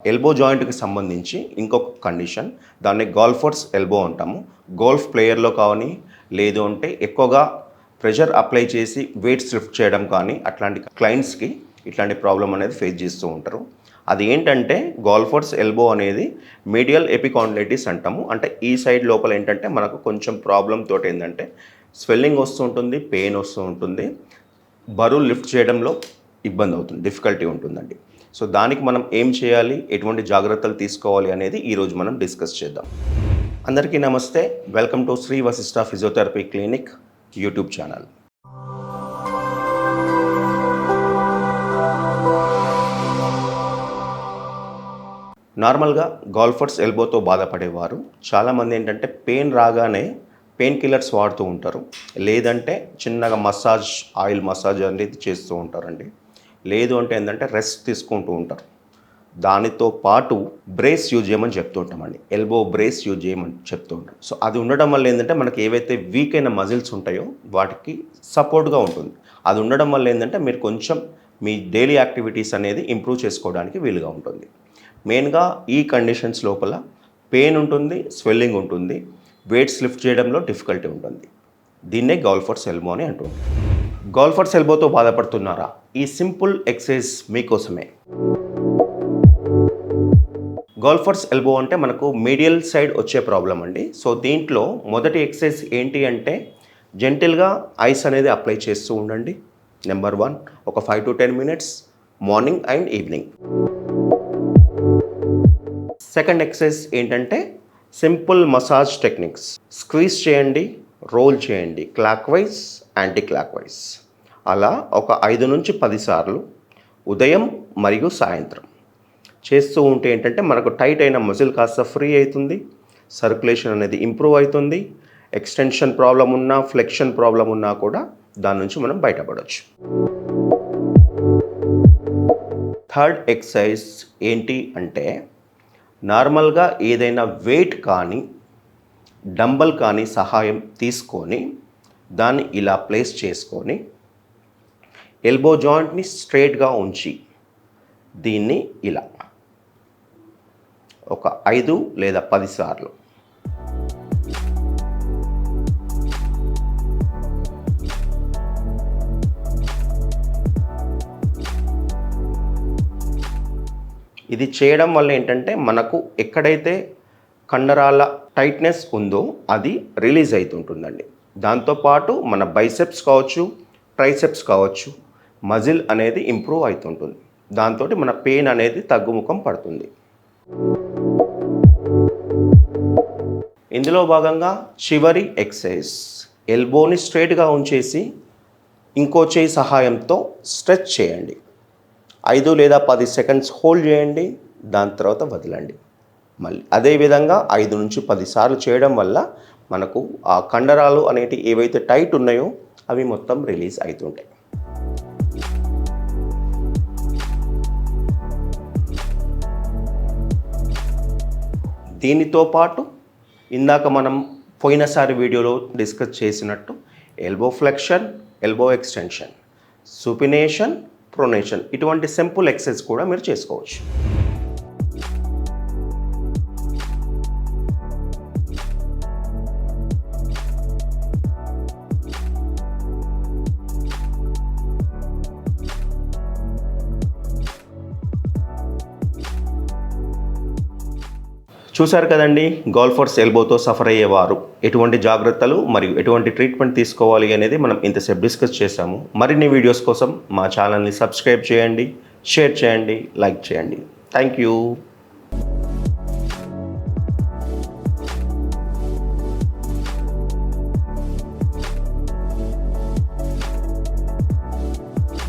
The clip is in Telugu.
ఎల్బో జాయింట్కి సంబంధించి ఇంకొక కండిషన్, దాన్ని గోల్ఫర్స్ ఎల్బో అంటాము. గోల్ఫ్ ప్లేయర్లో కానీ లేదు అంటే ఎక్కువగా ప్రెషర్ అప్లై చేసి వెయిట్స్ లిఫ్ట్ చేయడం కానీ అట్లాంటి క్లయింట్స్కి ఇట్లాంటి ప్రాబ్లం అనేది ఫేస్ చేస్తూ ఉంటారు. అది ఏంటంటే గోల్ఫర్స్ ఎల్బో అనేది మీడియల్ ఎపికాండిలైటిస్ అంటాము. అంటే ఈ సైడ్ లోపల ఏంటంటే మనకు కొంచెం ప్రాబ్లం తోటి ఏంటంటే స్వెల్లింగ్ వస్తూ ఉంటుంది, పెయిన్ వస్తూ ఉంటుంది, బరువు లిఫ్ట్ చేయడంలో ఇబ్బంది అవుతుంది, డిఫికల్టీ ఉంటుందండి. సో దానికి మనం ఏం చేయాలి, ఎటువంటి జాగ్రత్తలు తీసుకోవాలి అనేది ఈరోజు మనం డిస్కస్ చేద్దాం. అందరికీ నమస్తే, welcome to Shri Vashishtha physiotherapy clinic YouTube channel. నార్మల్గా గోల్ఫర్స్ ఎల్బోతో బాధపడేవారు చాలామంది ఏంటంటే పెయిన్ రాగానే పెయిన్ కిల్లర్స్ వాడుతూ ఉంటారు, లేదంటే చిన్నగా మసాజ్, ఆయిల్ మసాజ్ అనేది చేస్తూ ఉంటారండి. లేదు అంటే ఏంటంటే రెస్ట్ తీసుకుంటూ ఉంటారు. దానితో పాటు బ్రేస్ యూజ్ చేయమని చెప్తూ ఉంటామండి, ఎల్బో బ్రేస్ యూజ్ చేయమని చెప్తూ ఉంటాం. సో అది ఉండడం వల్ల ఏంటంటే మనకి ఏవైతే వీక్ అయిన మజిల్స్ ఉంటాయో వాటికి సపోర్ట్గా ఉంటుంది. అది ఉండడం వల్ల ఏంటంటే మీరు కొంచెం మీ డైలీ యాక్టివిటీస్ అనేది ఇంప్రూవ్ చేసుకోవడానికి వీలుగా ఉంటుంది. మెయిన్గా ఈ కండిషన్స్ లోపల పెయిన్ ఉంటుంది, స్వెల్లింగ్ ఉంటుంది, వెయిట్స్ లిఫ్ట్ చేయడంలో డిఫికల్టీ ఉంటుంది. దీన్నే గోల్ఫర్స్ ఎల్బో అని అంటుంది. గోల్ఫర్స్ ఎల్బోతో బాధపడుతున్నారా? ఈ సింపుల్ ఎక్సర్సైజ్ మీకోసమే. గోల్ఫర్స్ ఎల్బో అంటే మనకు మీడియల్ సైడ్ వచ్చే ప్రాబ్లం అండి. సో దీంట్లో మొదటి ఎక్సర్సైజ్ ఏంటి అంటే జెంటిల్గా ఐస్ అనేది అప్లై చేస్తూ ఉండండి. నెంబర్ 1, ఒక 5 to 10 minutes morning and evening. Second exercise ఏంటంటే సింపుల్ మసాజ్ టెక్నిక్స్. స్క్వీజ్ చేయండి, రోల్ చేయండి, clock wise, anti clock wise. అలా ఒక 5 నుంచి 10 సార్లు ఉదయం మరియు సాయంత్రం చేస్తూ ఉంటే ఏంటంటే మనకు టైట్ అయిన మజిల్ కాస్త ఫ్రీ అవుతుంది, సర్క్యులేషన్ అనేది ఇంప్రూవ్ అవుతుంది. ఎక్స్టెన్షన్ ప్రాబ్లం ఉన్నా, ఫ్లెక్షన్ ప్రాబ్లం ఉన్నా కూడా దాని నుంచి మనం బయటపడవచ్చు. థర్డ్ ఎక్సర్సైజ్ ఏంటి అంటే నార్మల్గా ఏదైనా వెయిట్ కానీ డంబల్ కానీ సహాయం తీసుకొని దాన్ని ఇలా ప్లేస్ చేసుకొని ఎల్బో జాయింట్ని స్ట్రైట్గా ఉంచి దీన్ని ఇలా ఒక 5 లేదా 10 సార్లు ఇది చేయడం వల్ల ఏంటంటే మనకు ఎక్కడైతే కండరాల టైట్నెస్ ఉందో అది రిలీజ్ అవుతుంటుందండి. దాంతోపాటు మన బైసెప్స్ కావచ్చు, ట్రైసెప్స్ కావచ్చు, మజిల్ అనేది ఇంప్రూవ్ అవుతుంటుంది. దాంతో మన పెయిన్ అనేది తగ్గుముఖం పడుతుంది. ఇందులో భాగంగా చివరి ఎక్సర్సైజ్ ఎల్బోని స్ట్రైట్గా ఉంచేసి ఇంకో చేయి సహాయంతో స్ట్రెచ్ చేయండి. 5 లేదా 10 సెకండ్స్ హోల్డ్ చేయండి, దాని తర్వాత వదలండి. మళ్ళీ అదేవిధంగా 5 నుంచి 10 సార్లు చేయడం వల్ల మనకు ఆ కండరాలు అనేటివి ఏవైతే టైట్ ఉన్నాయో అవి మొత్తం రిలీజ్ అవుతుంటాయి. దీనితో పాటు ఇందాక మనం పోయినసారి వీడియోలో డిస్కస్ చేసినట్టు elbow flexion, elbow extension, supination, pronation, ఇటువంటి సింపుల్ ఎక్సర్సైజ్ కూడా మీరు చేసుకోవచ్చు. చూశారు కదండి, గోల్ఫర్స్ ఎల్బోతో సఫర్ అయ్యేవారు ఎటువంటి జాగ్రత్తలు మరియు ఎటువంటి ట్రీట్మెంట్ తీసుకోవాలి అనేది మనం ఇంతసేపు డిస్కస్ చేశాము. మరిన్ని వీడియోస్ కోసం మా ఛానల్ని సబ్స్క్రైబ్ చేయండి, షేర్ చేయండి, లైక్ చేయండి. Thank you.